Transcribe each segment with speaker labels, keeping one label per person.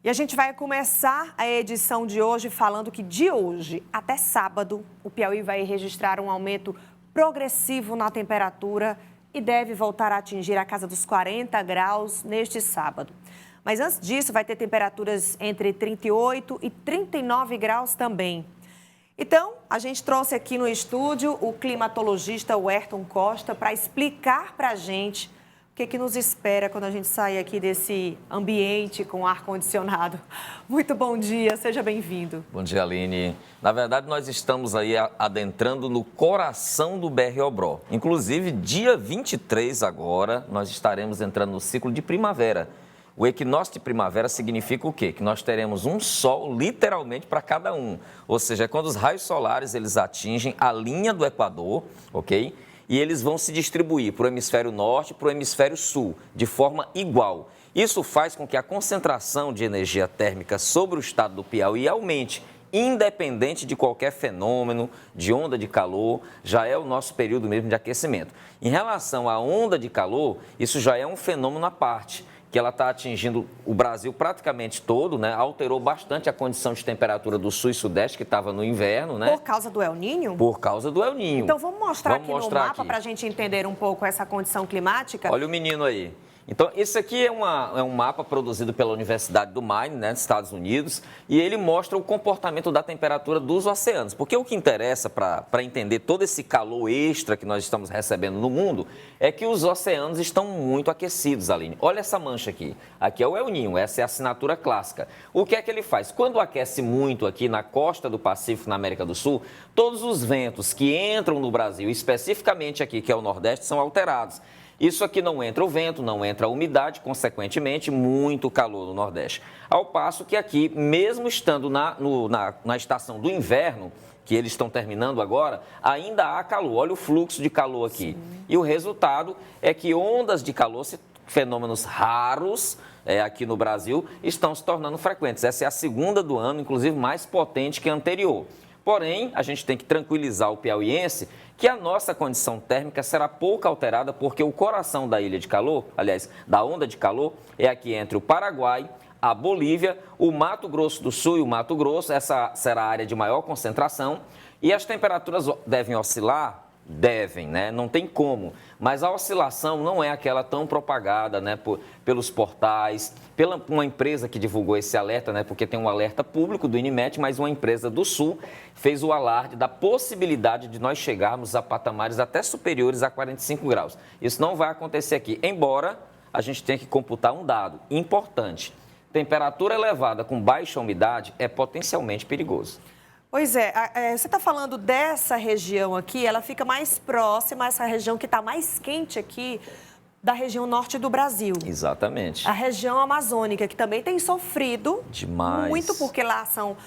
Speaker 1: E a gente vai começar a edição de hoje falando que de hoje até sábado, o Piauí vai registrar um aumento progressivo na temperatura e deve voltar a atingir a casa dos 40 graus neste sábado. Mas antes disso, vai ter temperaturas entre 38 e 39 graus também. Então, a gente trouxe aqui no estúdio o climatologista Werton Costa para explicar para a gente o que nos espera quando a gente sair aqui desse ambiente com ar-condicionado. Muito bom dia, seja bem-vindo.
Speaker 2: Bom dia, Aline. Na verdade, nós estamos aí adentrando no coração do BR-Obró. Inclusive, dia 23 agora, nós estaremos entrando no ciclo de primavera. O equinócio de primavera significa o quê? Que nós teremos um sol literalmente para cada um. Ou seja, é quando os raios solares eles atingem a linha do Equador, ok? E eles vão se distribuir para o hemisfério norte e para o hemisfério sul, de forma igual. Isso faz com que a concentração de energia térmica sobre o estado do Piauí aumente, independente de qualquer fenômeno, de onda de calor, já é o nosso período mesmo de aquecimento. Em relação à onda de calor, isso já é um fenômeno à parte, que ela está atingindo o Brasil praticamente todo, né? Alterou bastante a condição de temperatura do sul e sudeste, que estava no inverno, né?
Speaker 1: Por causa do El Niño?
Speaker 2: Por causa do El Niño.
Speaker 1: Então vamos mostrar aqui no mapa para a gente entender um pouco essa condição climática.
Speaker 2: Olha o menino aí. Então, esse aqui é um mapa produzido pela Universidade do Maine, né, dos Estados Unidos, e ele mostra o comportamento da temperatura dos oceanos. Porque o que interessa para entender todo esse calor extra que nós estamos recebendo no mundo é que os oceanos estão muito aquecidos, Aline. Olha essa mancha aqui. Aqui é o El Niño, essa é a assinatura clássica. O que é que ele faz? Quando aquece muito aqui na costa do Pacífico, na América do Sul, todos os ventos que entram no Brasil, especificamente aqui, que é o Nordeste, são alterados. Isso aqui não entra o vento, não entra a umidade, consequentemente, muito calor no Nordeste. Ao passo que aqui, mesmo estando na estação do inverno, que eles estão terminando agora, ainda há calor. Olha o fluxo de calor aqui. Sim. E o resultado é que ondas de calor, fenômenos raros aqui no Brasil, estão se tornando frequentes. Essa é a segunda do ano, inclusive mais potente que a anterior. Porém, a gente tem que tranquilizar o piauiense que a nossa condição térmica será pouco alterada porque o coração da ilha de calor, aliás, da onda de calor, é aqui entre o Paraguai, a Bolívia, o Mato Grosso do Sul e o Mato Grosso. Essa será a área de maior concentração e as temperaturas devem oscilar. Devem, né? Não tem como. Mas a oscilação não é aquela tão propagada, né? Pelos portais, pela uma empresa que divulgou esse alerta, né? Porque tem um alerta público do INMET, mas uma empresa do Sul fez o alarde da possibilidade de nós chegarmos a patamares até superiores a 45 graus. Isso não vai acontecer aqui, embora a gente tenha que computar um dado importante. Temperatura elevada com baixa umidade é potencialmente perigoso.
Speaker 1: Pois é, você está falando dessa região aqui, ela fica mais próxima, essa região que está mais quente aqui, da região norte do Brasil.
Speaker 2: Exatamente.
Speaker 1: A região amazônica, que também tem sofrido
Speaker 2: demais.
Speaker 1: Muito, porque lá são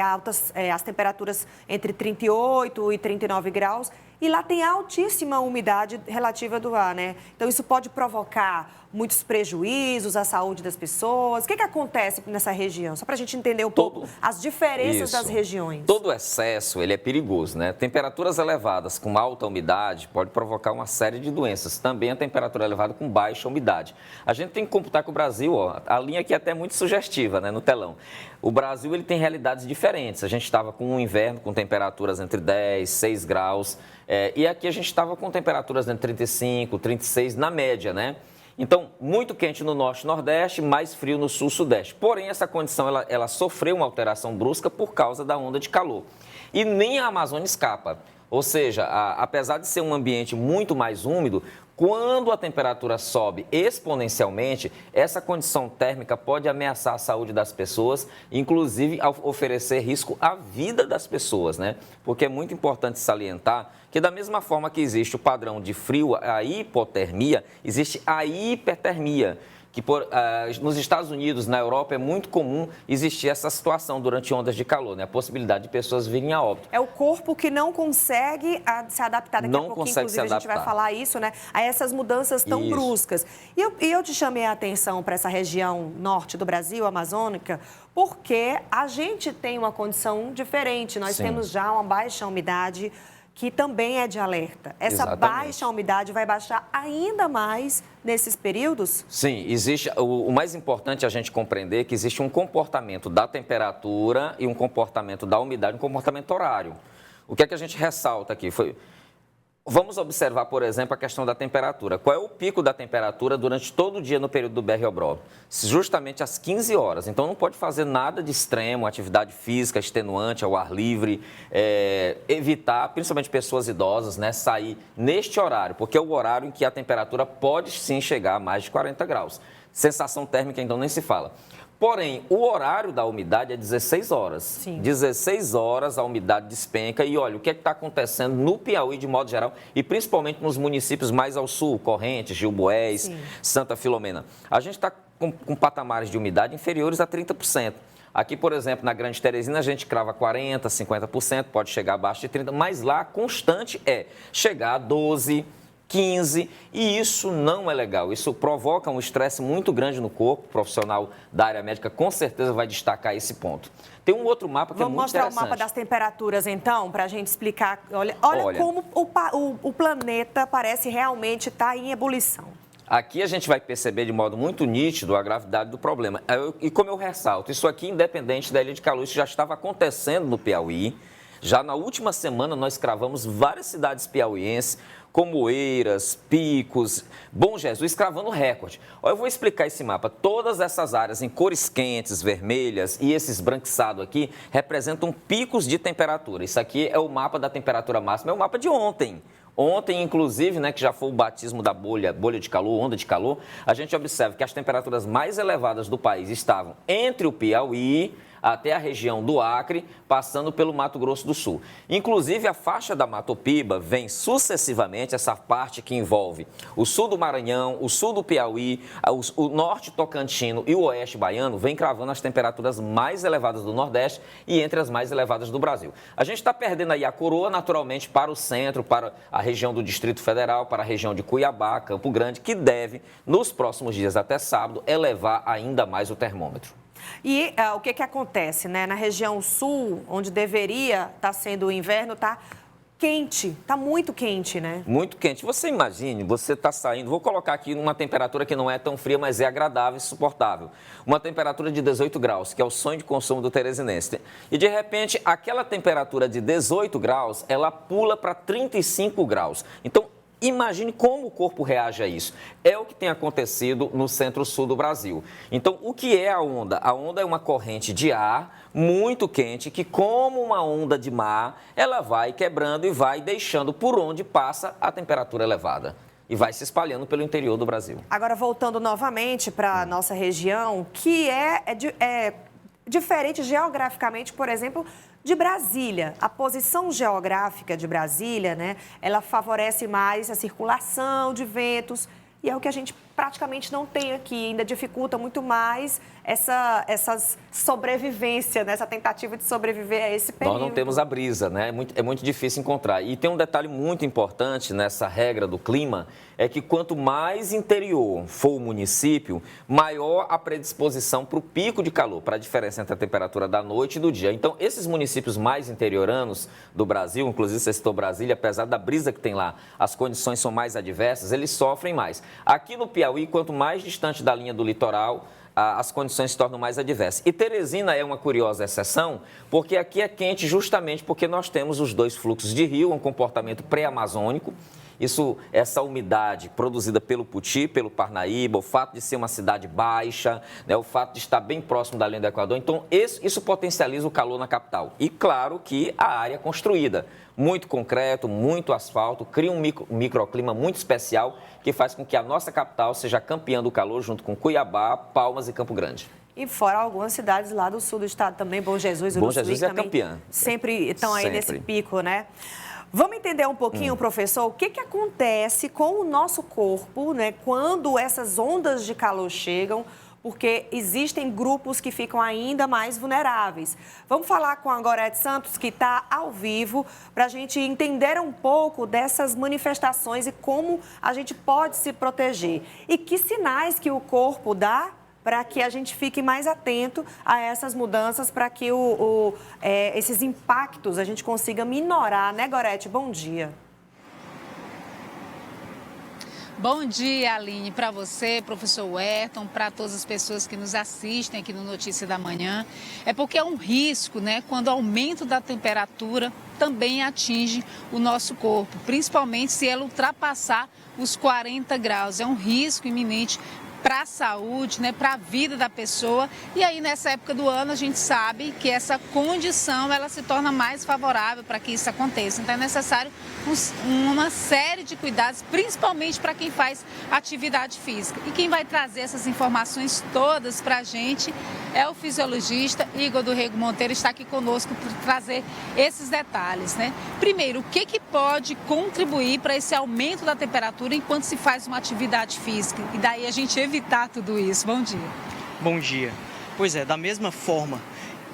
Speaker 1: altas as temperaturas entre 38 e 39 graus, e lá tem altíssima umidade relativa do ar, né? Então, isso pode provocar muitos prejuízos à saúde das pessoas. O que acontece nessa região? Só para a gente entender um pouco as diferenças das regiões.
Speaker 2: Todo excesso, ele é perigoso, né? Temperaturas elevadas com alta umidade pode provocar uma série de doenças. Também a temperatura elevada com baixa umidade. A gente tem que computar que o Brasil, a linha aqui é até muito sugestiva, né, no telão. O Brasil, ele tem realidades diferentes. A gente estava com um inverno com temperaturas entre 10, 6 graus. E aqui a gente estava com temperaturas entre 35, 36 na média, né? Então, muito quente no norte e nordeste, mais frio no sul e sudeste. Porém, essa condição ela sofreu uma alteração brusca por causa da onda de calor. E nem a Amazônia escapa. Ou seja, apesar de ser um ambiente muito mais úmido, quando a temperatura sobe exponencialmente, essa condição térmica pode ameaçar a saúde das pessoas, inclusive oferecer risco à vida das pessoas, né? Porque é muito importante salientar que da mesma forma que existe o padrão de frio, a hipotermia, existe a hipertermia. Que nos Estados Unidos, na Europa, é muito comum existir essa situação durante ondas de calor, né? A possibilidade de pessoas virem a óbito.
Speaker 1: É o corpo que não consegue se adaptar. Daqui a pouquinho, inclusive, a gente vai falar isso, né? A essas mudanças tão bruscas. E eu te chamei a atenção para essa região norte do Brasil, amazônica, porque a gente tem uma condição diferente. Nós temos já uma baixa umidade que também é de alerta. Essa
Speaker 2: Exatamente.
Speaker 1: baixa umidade vai baixar ainda mais nesses períodos?
Speaker 2: Sim, existe. O mais importante é a gente compreender que existe um comportamento da temperatura e um comportamento da umidade, um comportamento horário. O que é que a gente ressalta aqui? Vamos observar, por exemplo, a questão da temperatura. Qual é o pico da temperatura durante todo o dia no período do BR-Obró? Justamente às 15 horas. Então, não pode fazer nada de extremo, atividade física extenuante, ao ar livre, evitar, principalmente pessoas idosas, né, sair neste horário, porque é o horário em que a temperatura pode sim chegar a mais de 40 graus. Sensação térmica, então, nem se fala. Porém, o horário da umidade é 16 horas.
Speaker 1: Sim.
Speaker 2: 16 horas a umidade despenca e olha, o que é que está acontecendo no Piauí de modo geral e principalmente nos municípios mais ao sul, Correntes, Gilboés,
Speaker 1: Sim.
Speaker 2: Santa Filomena. A gente está com patamares de umidade inferiores a 30%. Aqui, por exemplo, na Grande Teresina, a gente crava 40%, 50%, pode chegar abaixo de 30%, mas lá a constante é chegar a 12%, 15, e isso não é legal. Isso provoca um estresse muito grande no corpo. O profissional da área médica com certeza vai destacar esse ponto. Tem um outro mapa que é muito interessante.
Speaker 1: Vamos mostrar o mapa das temperaturas, então, para a gente explicar. Olha como o planeta parece realmente estar em ebulição.
Speaker 2: Aqui a gente vai perceber de modo muito nítido a gravidade do problema. E como eu ressalto, isso aqui, independente da ilha de calor, isso já estava acontecendo no Piauí. Já na última semana, nós cravamos várias cidades piauienses, como Oeiras, Picos, Bom Jesus, cravando recorde. Eu vou explicar esse mapa. Todas essas áreas em cores quentes, vermelhas e esse esbranquiçado aqui representam picos de temperatura. Isso aqui é o mapa da temperatura máxima, é o mapa de ontem. Ontem, inclusive, né, que já foi o batismo da bolha de calor, onda de calor, a gente observa que as temperaturas mais elevadas do país estavam entre o Piauí até a região do Acre, passando pelo Mato Grosso do Sul. Inclusive, a faixa da Matopiba vem sucessivamente, essa parte que envolve o sul do Maranhão, o sul do Piauí, o norte tocantino e o oeste baiano, vem cravando as temperaturas mais elevadas do Nordeste e entre as mais elevadas do Brasil. A gente está perdendo aí a coroa, naturalmente, para o centro, para a região do Distrito Federal, para a região de Cuiabá, Campo Grande, que deve, nos próximos dias até sábado, elevar ainda mais o termômetro.
Speaker 1: E o que acontece, né? Na região sul, onde deveria estar sendo o inverno, está quente, está muito quente, né?
Speaker 2: Muito quente. Você imagine, você está saindo, vou colocar aqui numa temperatura que não é tão fria, mas é agradável e suportável. Uma temperatura de 18 graus, que é o sonho de consumo do teresinense. E, de repente, aquela temperatura de 18 graus, ela pula para 35 graus. Então, imagine como o corpo reage a isso. É o que tem acontecido no centro-sul do Brasil. Então, o que é a onda? A onda é uma corrente de ar muito quente que, como uma onda de mar, ela vai quebrando e vai deixando por onde passa a temperatura elevada. E vai se espalhando pelo interior do Brasil.
Speaker 1: Agora, voltando novamente para a nossa região, que é diferente geograficamente, por exemplo, de Brasília. A posição geográfica de Brasília, né, ela favorece mais a circulação de ventos e é o que a gente praticamente não tem aqui, ainda dificulta muito mais essa sobrevivência, né? Essa tentativa de sobreviver a esse período.
Speaker 2: Nós não temos a brisa, né? É muito difícil encontrar. E tem um detalhe muito importante nessa regra do clima, é que quanto mais interior for o município, maior a predisposição para o pico de calor, para a diferença entre a temperatura da noite e do dia. Então, esses municípios mais interioranos do Brasil, inclusive você citou Brasília, apesar da brisa que tem lá, as condições são mais adversas, eles sofrem mais. Aqui no Piauí, quanto mais distante da linha do litoral, as condições se tornam mais adversas. E Teresina é uma curiosa exceção, porque aqui é quente justamente porque nós temos os dois fluxos de rio, um comportamento pré-amazônico. Essa umidade produzida pelo Puti, pelo Parnaíba, o fato de ser uma cidade baixa, né, o fato de estar bem próximo da linha do Equador, então isso potencializa o calor na capital. E claro que a área construída, muito concreto, muito asfalto, cria um microclima muito especial que faz com que a nossa capital seja campeã do calor junto com Cuiabá, Palmas e Campo Grande.
Speaker 1: E fora algumas cidades lá do sul do estado também, Bom Jesus,
Speaker 2: Bom Jesus é a campeã.
Speaker 1: Sempre estão aí nesse pico, né? Vamos entender um pouquinho, professor, o que acontece com o nosso corpo, né, quando essas ondas de calor chegam, porque existem grupos que ficam ainda mais vulneráveis. Vamos falar com a Gorete Santos, que está ao vivo, para a gente entender um pouco dessas manifestações e como a gente pode se proteger. E que sinais que o corpo dá para que a gente fique mais atento a essas mudanças, para que esses impactos a gente consiga minorar, né, Gorete? Bom dia.
Speaker 3: Bom dia, Aline, para você, professor Werton, para todas as pessoas que nos assistem aqui no Notícia da Manhã. É porque é um risco, né, quando o aumento da temperatura também atinge o nosso corpo, principalmente se ela ultrapassar os 40 graus. É um risco iminente para a saúde, né, para a vida da pessoa. E aí, nessa época do ano, a gente sabe que essa condição ela se torna mais favorável para que isso aconteça. Então, é necessário uma série de cuidados, principalmente para quem faz atividade física. E quem vai trazer essas informações todas para a gente é o fisiologista Igor do Rego Monteiro, está aqui conosco para trazer esses detalhes, né? Primeiro, o que pode contribuir para esse aumento da temperatura enquanto se faz uma atividade física? E daí a gente evitar tudo isso. Bom dia.
Speaker 4: Bom dia. Pois é, da mesma forma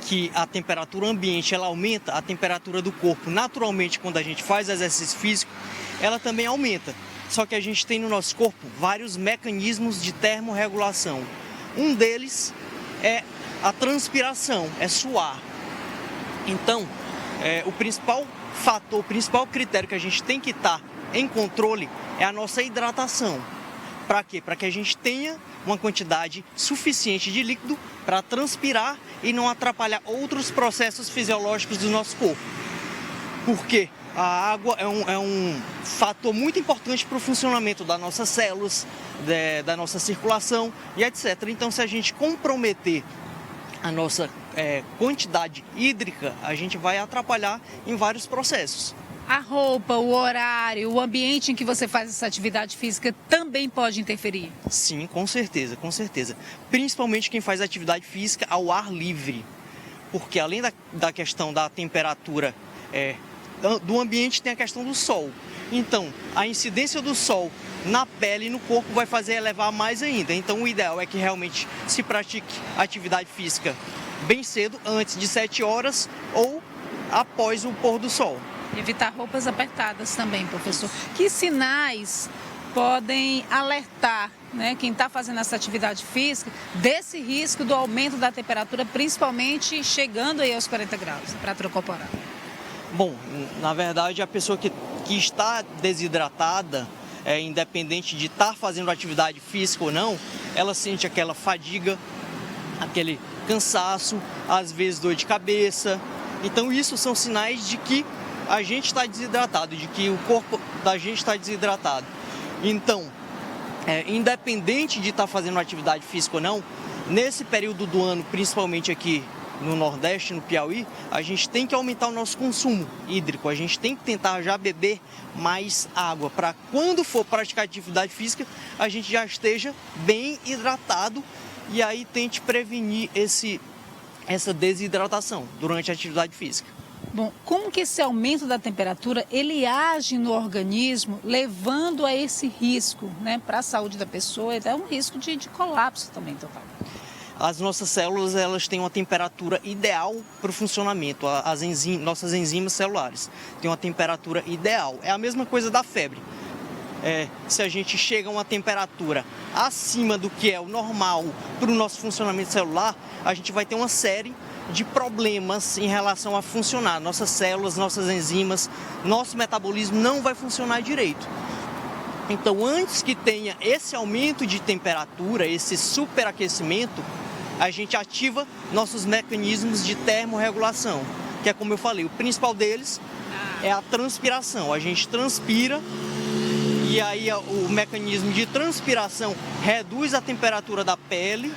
Speaker 4: que a temperatura ambiente ela aumenta, a temperatura do corpo naturalmente quando a gente faz exercício físico, ela também aumenta. Só que a gente tem no nosso corpo vários mecanismos de termorregulação. Um deles é a transpiração, é suar. Então, o principal fator, o principal critério que a gente tem que estar em controle é a nossa hidratação. Para quê? Para que a gente tenha uma quantidade suficiente de líquido para transpirar e não atrapalhar outros processos fisiológicos do nosso corpo. Porque a água é um fator muito importante para o funcionamento das nossas células, da nossa circulação e etc. Então, se a gente comprometer a nossa quantidade hídrica, a gente vai atrapalhar em vários processos.
Speaker 3: A roupa, o horário, o ambiente em que você faz essa atividade física também pode interferir?
Speaker 4: Sim, com certeza, com certeza. Principalmente quem faz atividade física ao ar livre. Porque além da questão da temperatura do ambiente, tem a questão do sol. Então, a incidência do sol na pele e no corpo vai fazer elevar mais ainda. Então, o ideal é que realmente se pratique atividade física bem cedo, antes de 7 horas ou após o pôr do sol.
Speaker 3: Evitar roupas apertadas também, professor. Que sinais podem alertar, né, quem está fazendo essa atividade física desse risco do aumento da temperatura, principalmente chegando aí aos 40 graus, temperatura corporal?
Speaker 4: Bom, na verdade, a pessoa que está desidratada, independente de estar fazendo atividade física ou não, ela sente aquela fadiga, aquele cansaço, às vezes dor de cabeça. Então, isso são sinais de que a gente está desidratado, de que o corpo da gente está desidratado. Então, independente de estar fazendo atividade física ou não, nesse período do ano, principalmente aqui no Nordeste, no Piauí, a gente tem que aumentar o nosso consumo hídrico. A gente tem que tentar já beber mais água, para quando for praticar atividade física, a gente já esteja bem hidratado e aí tente prevenir essa desidratação durante a atividade física.
Speaker 3: Bom, como que esse aumento da temperatura, ele age no organismo, levando a esse risco, né, para a saúde da pessoa, e até um risco de colapso também total?
Speaker 4: As nossas células, elas têm uma temperatura ideal para o funcionamento, nossas enzimas celulares têm uma temperatura ideal. É a mesma coisa da febre. Se a gente chega a uma temperatura acima do que é o normal para o nosso funcionamento celular, a gente vai ter uma série de problemas em relação a funcionar. Nossas células, nossas enzimas, nosso metabolismo não vai funcionar direito. Então, antes que tenha esse aumento de temperatura, esse superaquecimento, a gente ativa nossos mecanismos de termorregulação, que é como eu falei, o principal deles é a transpiração. A gente transpira e aí o mecanismo de transpiração reduz a temperatura da pele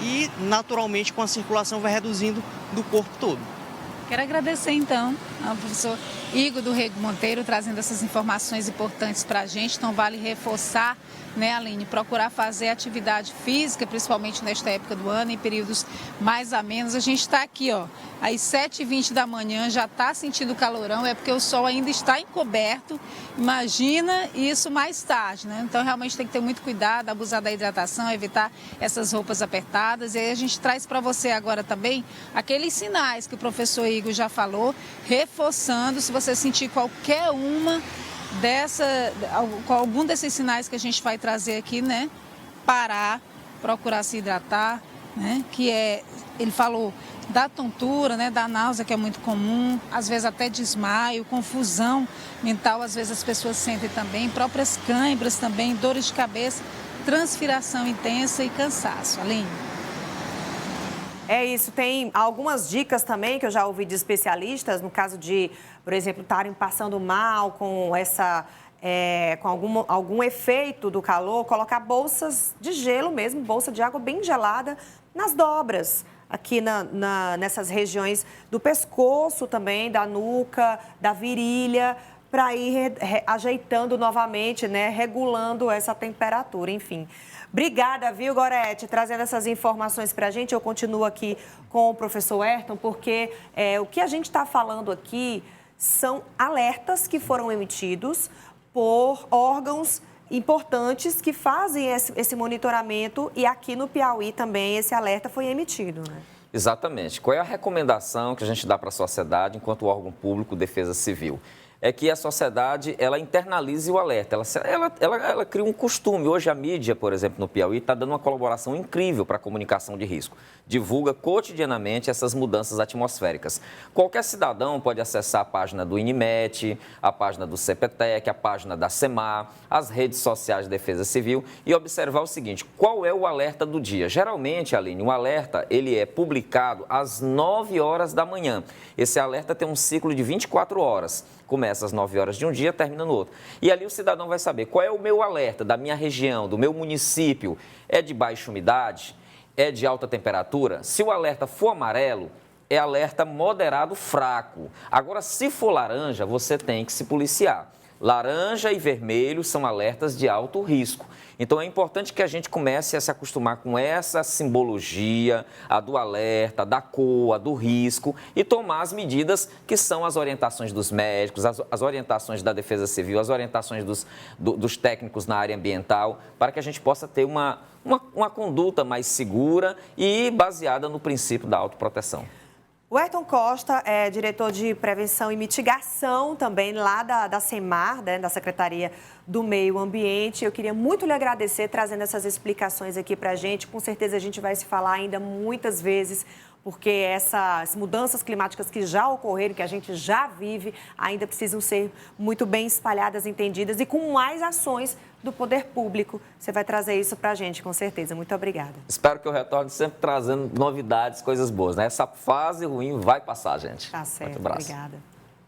Speaker 4: e, naturalmente, com a circulação vai reduzindo do corpo todo.
Speaker 3: Quero agradecer, então, ao professor Igor do Rego Monteiro, trazendo essas informações importantes para a gente. Então, vale reforçar, né, Aline, procurar fazer atividade física, principalmente nesta época do ano, em períodos mais amenos. A gente está aqui, ó, às 7h20 da manhã, já está sentindo calorão, é porque o sol ainda está encoberto. Imagina isso mais tarde, né? Então, realmente tem que ter muito cuidado, abusar da hidratação, evitar essas roupas apertadas. E aí a gente traz para você agora também aqueles sinais que o professor Igor já falou, reforçando, se você sentir qualquer uma algum desses sinais que a gente vai trazer aqui, né, parar procurar se hidratar, né? Ele falou da tontura, né, da náusea, que é muito comum, às vezes até desmaio, confusão mental, às vezes as pessoas sentem também, próprias câimbras também, dores de cabeça, transpiração intensa e cansaço. Aline?
Speaker 1: É isso, tem algumas dicas também que eu já ouvi de especialistas, no caso de, por exemplo, estarem passando mal com com algum efeito do calor, colocar bolsas de gelo mesmo, bolsa de água bem gelada nas dobras, aqui nessas regiões do pescoço também, da nuca, da virilha, para ir ajeitando novamente, né, regulando essa temperatura, enfim. Obrigada, viu, Gorete, trazendo essas informações para a gente. Eu continuo aqui com o professor Ayrton, porque o que a gente está falando aqui são alertas que foram emitidos por órgãos importantes que fazem esse monitoramento, e aqui no Piauí também esse alerta foi emitido, né?
Speaker 2: Exatamente. Qual é a recomendação que a gente dá para a sociedade enquanto órgão público Defesa Civil? É que a sociedade, ela internalize o alerta, ela cria um costume. Hoje a mídia, por exemplo, no Piauí, está dando uma colaboração incrível para a comunicação de risco. Divulga cotidianamente essas mudanças atmosféricas. Qualquer cidadão pode acessar a página do INMET, a página do CPTEC, a página da SEMAR, as redes sociais de Defesa Civil e observar o seguinte: qual é o alerta do dia? Geralmente, Aline, o alerta ele é publicado às 9 horas da manhã. Esse alerta tem um ciclo de 24 horas. Começa às 9 horas de um dia, termina no outro. E ali o cidadão vai saber qual é o meu alerta da minha região, do meu município. É de baixa umidade? É de alta temperatura? Se o alerta for amarelo, é alerta moderado fraco. Agora, se for laranja, você tem que se policiar. Laranja e vermelho são alertas de alto risco. Então, é importante que a gente comece a se acostumar com essa simbologia, a do alerta, da cor, a do risco, e tomar as medidas que são as orientações dos médicos, as orientações da Defesa Civil, as orientações dos técnicos na área ambiental, para que a gente possa ter uma conduta mais segura e baseada no princípio da autoproteção.
Speaker 1: O Ayrton Costa é diretor de Prevenção e Mitigação também lá da SEMAR, né, da Secretaria do Meio Ambiente. Eu queria muito lhe agradecer trazendo essas explicações aqui para a gente. Com certeza a gente vai se falar ainda muitas vezes, porque essas mudanças climáticas que já ocorreram, que a gente já vive, ainda precisam ser muito bem espalhadas, entendidas e com mais ações do poder público. Você vai trazer isso para a gente, com certeza. Muito obrigada.
Speaker 2: Espero que eu retorne sempre trazendo novidades, coisas boas, né? Essa fase ruim vai passar, gente.
Speaker 1: Tá certo,
Speaker 2: Muito abraço.
Speaker 1: Obrigada.